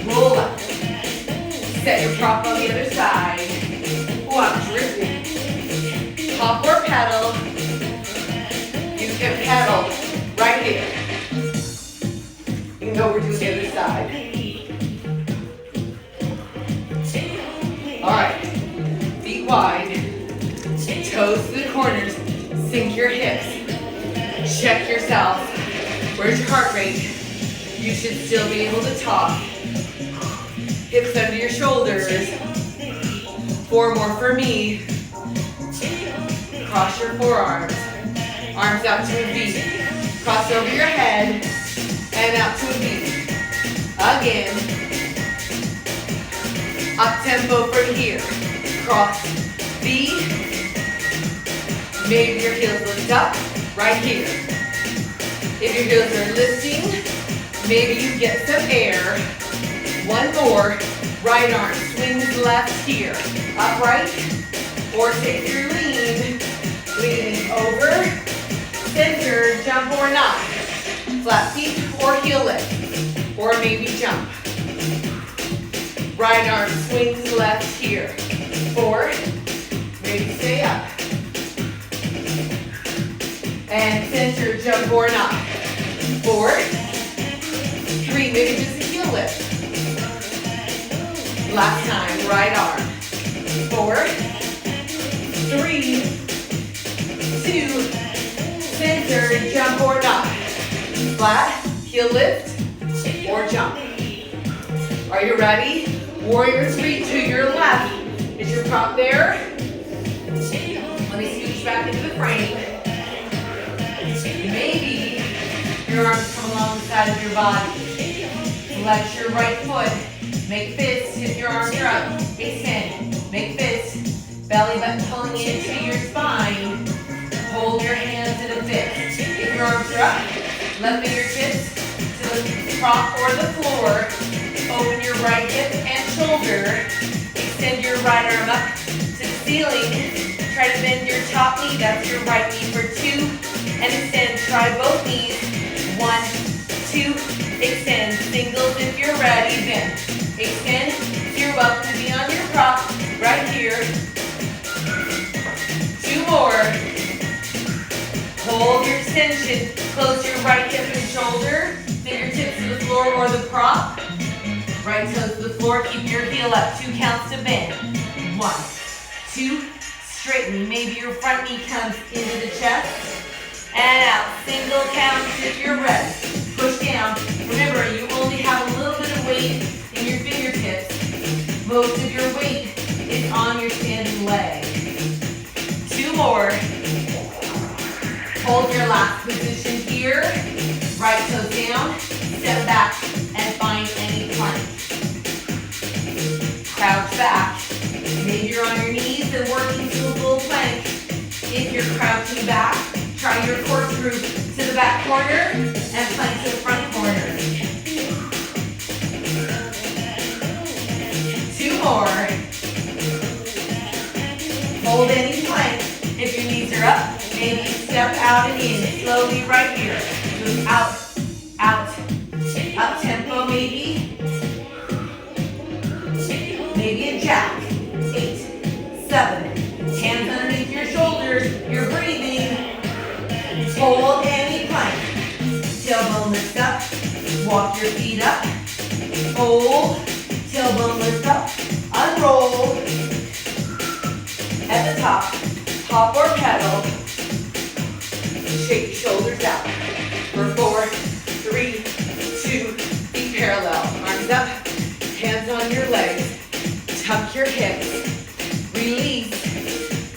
Roll up. Set your prop on the other side. Wow, terrific. Hop or pedal. You can pedal right here. You can go over to the other side. All right. Feet wide. Toes to the corners. Sink your hips. Check yourself. Where's your heart rate? You should still be able to talk. Hips under your shoulders. 4 more for me. Cross your forearms. Arms out to a V. Cross over your head and out to a V. Again. Up tempo from here. Cross V. Maybe your heels lift up right here. If your heels are lifting, maybe you get some air. 1 more. Right arm swings left here. Upright. Or take your lean. Leaning over. Center, jump or not. Flat feet or heel lift. Or maybe jump. Right arm swings left here. 4. Maybe stay up. And center, jump or not. 4. 3, maybe just a heel lift. Last time, right arm. 4, 3, 2, center, jump or not. Flat, heel lift, or jump. Are you ready? Warrior 3 to your left. Is your prop there? Let me scooch back into the frame. Maybe your arms come along the side of your body. Flex your right foot. Make fists if your arms are up. Extend. Make fists. Belly button pulling into your spine. Hold your hands in a fist. If your arms are up, left fingertips to the prop or the floor. Open your right hip and shoulder. Extend your right arm up to the ceiling. Try to bend your top knee. That's your right knee for 2. And extend. Try both knees. 1, 2. Extend. Singles if you're ready. Bend. Extend. You're welcome to be on your prop right here. 2 more. Hold your extension. Close your right hip and shoulder. Fingertips to the floor or the prop. Right toes to the floor. Keep your heel up. 2 counts to bend. 1, 2, straighten. Maybe your front knee comes into the chest. And out. Single count if you're ready. Push down. Remember, you only have a little bit of weight in your fingertips. Most of your weight is on your standing leg. 2 more. Hold your last position here. Right toe down. Step back and find any plank. Crouch back. Maybe you're on your knees and working to a full plank. If you're crouching back, try your corkscrew to the back corner and plank to the front corner. 2 more. Hold any plank. If your knees are up, maybe step out and in. Slowly right here. Move out, out. Up tempo maybe. Maybe a jack. 8, 7. Hands underneath your shoulders. You're breathing. Hold any plank. Tailbone lift up. Walk your feet up. Hold. Tailbone lift up. Unroll. At the top. Hop or pedal. Shake your shoulders out. For 4, 3, 2. Feet parallel. Arms up. Hands on your legs. Tuck your hips. Release.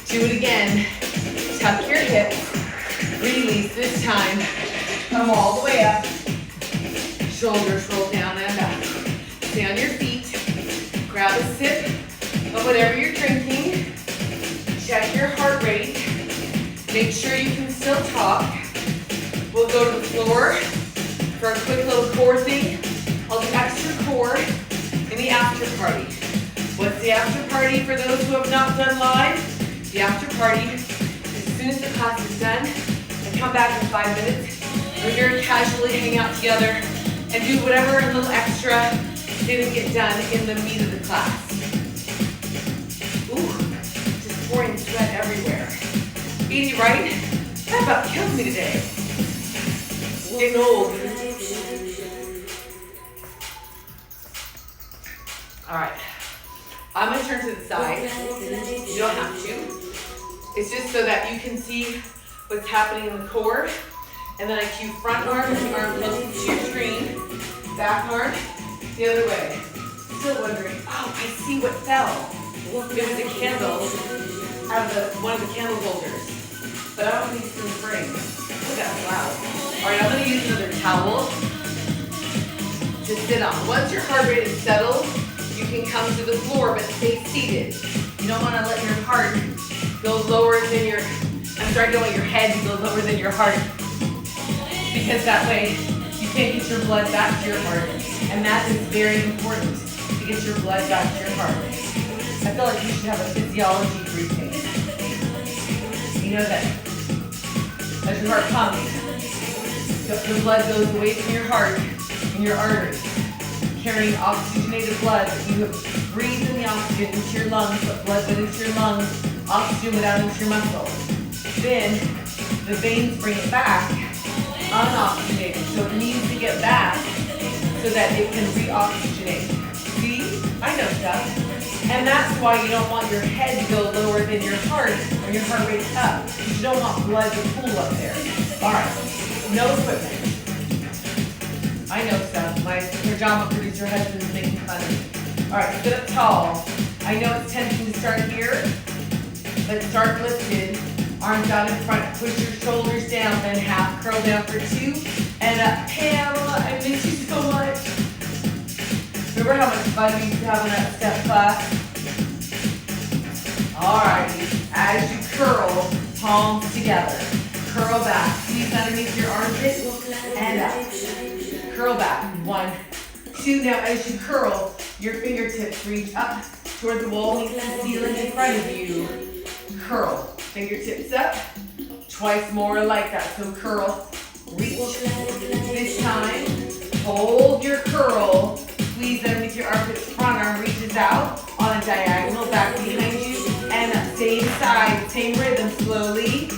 Do it again. Tuck your hips. Release this time. Come all the way up. Shoulders roll down and up. Stay on your feet. Grab a sip of whatever you're drinking. Check your heart rate. Make sure you can still talk. We'll go to the floor for a quick little core thing. I'll do extra core in the after party. What's the after party for those who have not done live? The after party, as soon as the class is done, and come back in 5 minutes. We're here to casually hang out together and do whatever little extra didn't get done in the meat of the class. Ooh, just pouring sweat everywhere. Edie, right? That about killed me today. Getting old. All right. I'm gonna turn to the side. You don't have to. It's just so that you can see what's happening in the core. And then I cue front arm and arm closest to your screen. Back arm, the other way. Still wondering, oh, I see what fell. It was a candle out of one of the candle holders. But I don't think it's in the frame. Look at that, wow. All right, I'm gonna use another towel to sit on. Once your heart rate is settled, you can come to the floor, but stay seated. You don't want to let your heart go lower than your, don't want your head to go lower than your heart. Because that way, you can't get your blood back to your heart. And that is very important, to get your blood back to your heart. I feel like you should have a physiology briefing. You know that as your heart pumps, the blood goes away from your heart and your arteries, carrying oxygenated blood that you have breathed in the oxygen into your lungs, but blood went into your lungs, oxygen went out into your muscles. Then the veins bring it back unoxygenated, so it needs to get back so that it can reoxygenate. See? I know stuff. And that's why you don't want your head to go lower than your heart when your heart rate's up. You don't want blood to pool up there. All right, no equipment. I know stuff. My pajama producer husband is making fun of me. All right, sit up tall. I know it's tempting to start here, but start lifted. Arms out in front. Push your shoulders down, then half curl down for 2. And up. Pamela, I miss you so much. Remember how much fun we used to have in that step class? Alrighty, as you curl, palms together. Curl back, squeeze underneath your armpit, and up. Curl back, 1, 2. Now as you curl, your fingertips reach up toward the wall, meets the ceiling in front of you. Curl, fingertips up, twice more like that. So curl, reach. This time, hold your curl. Squeeze underneath your armpits, front arm reaches out on a diagonal back behind you, and up, same side, same rhythm, slowly.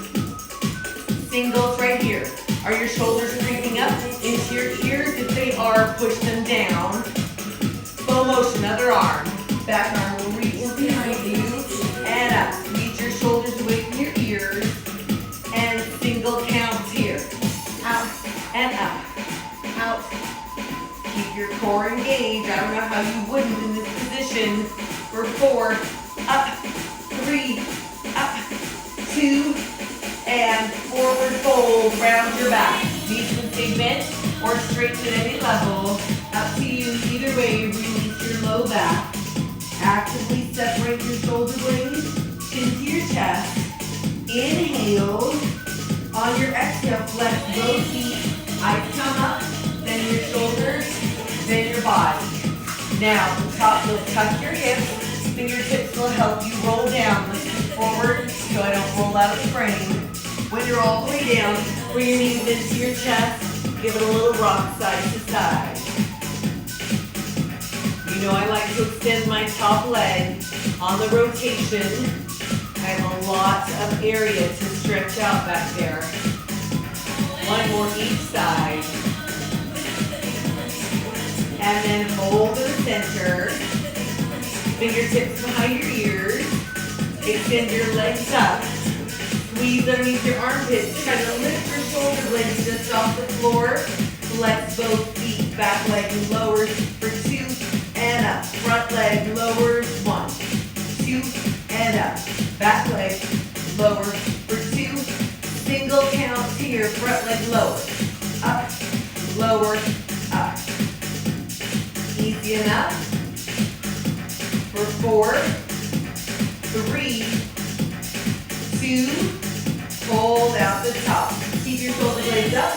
Singles right here. Are your shoulders creeping up into your ears? If they are, push them down. Slow motion, other arm. Back arm will reach behind you, and up. rotation for 4, up, 3, up, 2, and forward fold, round your back. Knees can stay bent or straighten at any level. Up to you. Either way, release your low back. Actively separate your shoulder blades into your chest. Inhale. On your exhale, flex both feet. Eyes come up, then your shoulders, then your body. Now, the top will tuck your hips. Fingertips will help you roll down. Lift it forward so I don't roll out of frame. When you're all the way down, bring your knees into your chest. Give it a little rock side to side. You know I like to extend my top leg on the rotation. I have a lot of area to stretch out back there. One more each side. And then hold to the center. Fingertips behind your ears. Extend your legs up. Squeeze underneath your armpits. Try to lift your shoulder blades just off the floor. Flex both feet. Back leg lowers for 2 and up. Front leg lowers 1, 2 and up. Back leg lowers for 2. Single count here. Front leg lower. Up, lower, up. Easy enough. For 4, 3, 2. Hold out the top. Keep your shoulder blades up.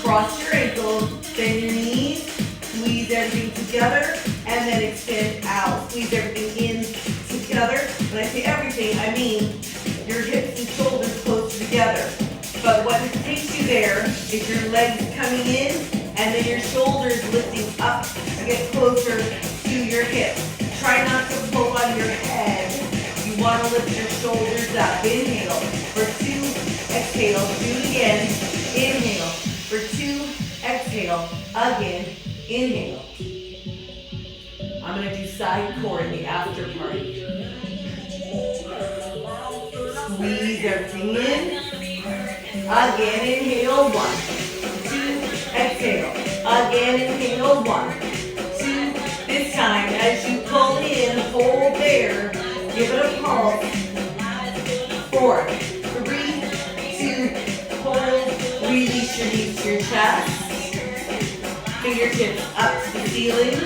Cross your ankles. Bend your knees. Squeeze everything together. And then extend out. Squeeze everything in together. When I say everything, I mean your hips and shoulders closer together. But what takes you there is your legs coming in and then your shoulders lifting up to get closer to your hips. Try not to pull on your head. You want to lift your shoulders up. Inhale for 2. Exhale. Do it again. Inhale for 2. Exhale. Again. Inhale. I'm going to do side core in the after party. Squeeze everything in. Again, inhale, 1, 2, exhale. Again, inhale, 1, 2. This time, as you pull in, hold there. Give it a pulse. 4, 3, 2, hold. Release your knees to your chest. Fingertips up to the ceiling.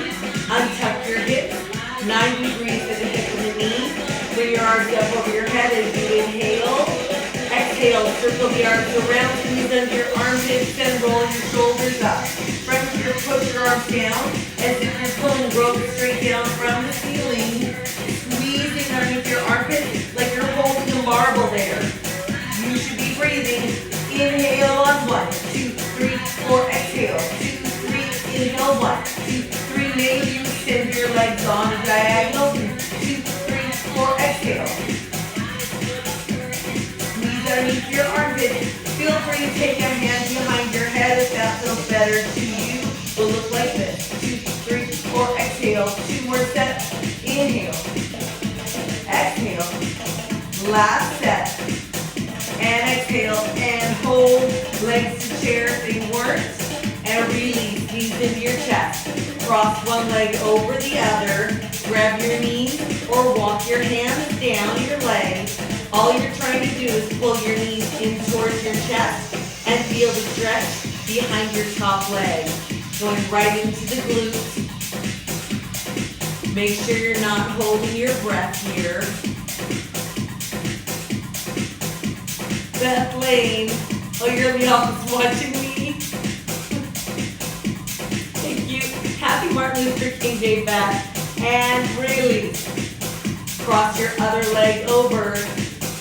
Untuck your hips. 90 degrees to the hip and the knee. Bring your arms up over your head as you inhale. Exhale, circle the arms around, squeeze under your armpits, and roll your shoulders up. From here, push your arms down as if you're pulling rope straight down from the ceiling. Squeezing underneath your armpits like you're holding a marble there. You should be breathing. Inhale on 1, 2, 3, 4, exhale. 2, 3, inhale, 1, 2, 3. Maybe you extend your legs on a diagonal. 2, 3, 4, exhale. Underneath your armpit. Feel free to take a hand behind your head if that feels better to you. We'll look like this. 2, 3, 4, exhale. 2 more sets. Inhale. Exhale. Last set. And exhale. And hold. Legs to chair if they worked. And release. Knees into your chest. Cross one leg over the other. Grab your knees or walk your hands down your legs. All you're trying to do is pull your knees in towards your chest and feel the stretch behind your top leg. Going right into the glutes. Make sure you're not holding your breath here. Beth Lane. Oh, you're in the office watching me. Thank you. Happy Martin Luther King Day back. And release. Cross your other leg over.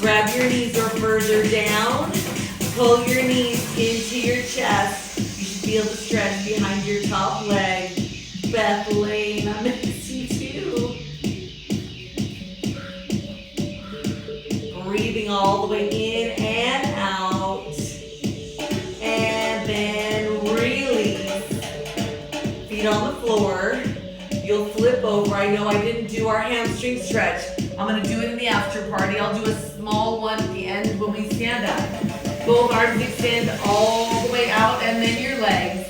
Grab your knees or further down. Pull your knees into your chest. You should be able to stretch behind your top leg. Beth Lane, I miss you too. Breathing all the way in and out. And then release. Feet on the floor. You'll flip over. I know I didn't do our hamstring stretch. I'm going to do it in the after party. I'll do a small one at the end when we stand up. Both arms extend all the way out and then your legs.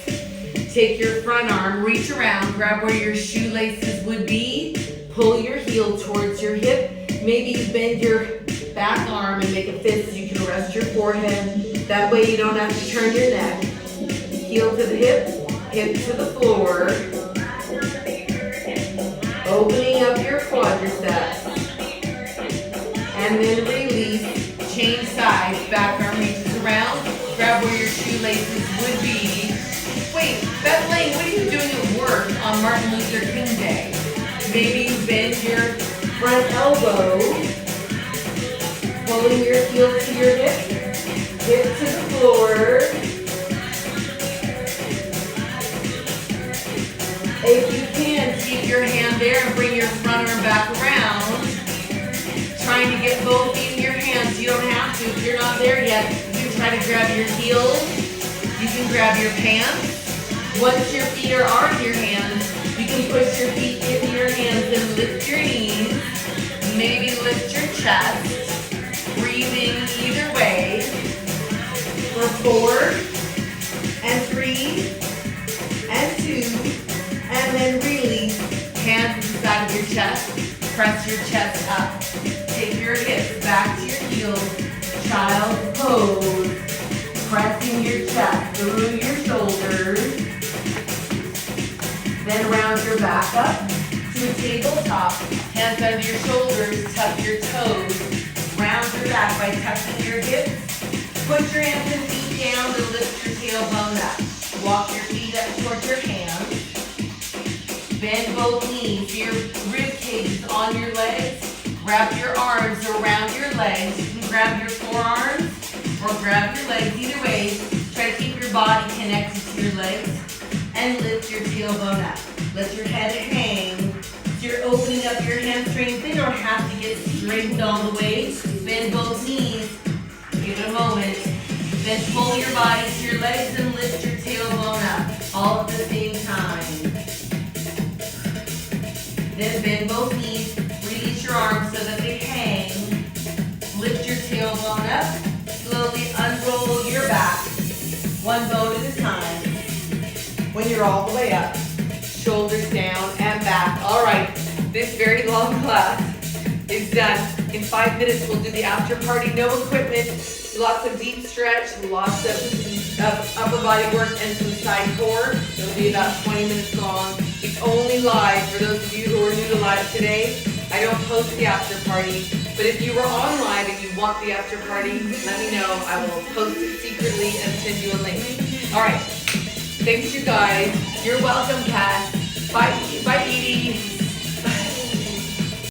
Take your front arm, reach around, grab where your shoelaces would be, Pull your heel towards your hip. Maybe you bend your back arm and make a fist so you can rest your forehead. That way you don't have to turn your neck. Heel to the hip to the floor. Opening up your quadriceps. And then release. Change sides. Back arm reaches around. Grab where your shoelaces would be. Wait, Beth Lane, what are you doing at work on Martin Luther King Day? Maybe you bend your front elbow, pulling your heel to your hip to the floor. If you can, keep your hand there and bring your front arm back around. Trying to get both feet in your hands. You don't have to if you're not there yet. You can try to grab your heels. You can grab your pants. Once your feet are on your hands, you can push your feet into your hands and lift your knees. Maybe lift your chest. Breathing either way. For 4, and 3, and 2, and then release. Hands inside of your chest. Press your chest up. Take your hips back to your heels. Child pose. Pressing your chest through your shoulders. Then round your back up to a tabletop. Hands under your shoulders, tuck your toes. Round your back by tucking your hips. Put your hands and feet down and lift your tailbone up. Walk your feet up towards your hands. Bend both knees. Your rib cage is on your legs. Wrap your arms around your legs. You can grab your forearms or grab your legs. Either way, try to keep your body connected to your legs. And lift your tailbone up. Let your head hang. So you're opening up your hamstrings. They don't have to get straightened all the way. Bend both knees. Give it a moment. Then pull your body to your legs and lift your tailbone up. All at the same time. Then bend both knees. Release your arms so that they hang. Lift your tailbone up. Slowly unroll your back. One bone at a time. When you're all the way up, shoulders down and back. All right, this very long class is done. In 5 minutes, we'll do the after party, no equipment, lots of deep stretch, lots of upper body work and some side core. It'll be about 20 minutes long. It's only live for those of you who are new to live today. I don't post the after party, but if you were on live and you want the after party, let me know. I will post it secretly and send you a link. All right. Thanks, you guys. You're welcome, Kat. Bye, Edie.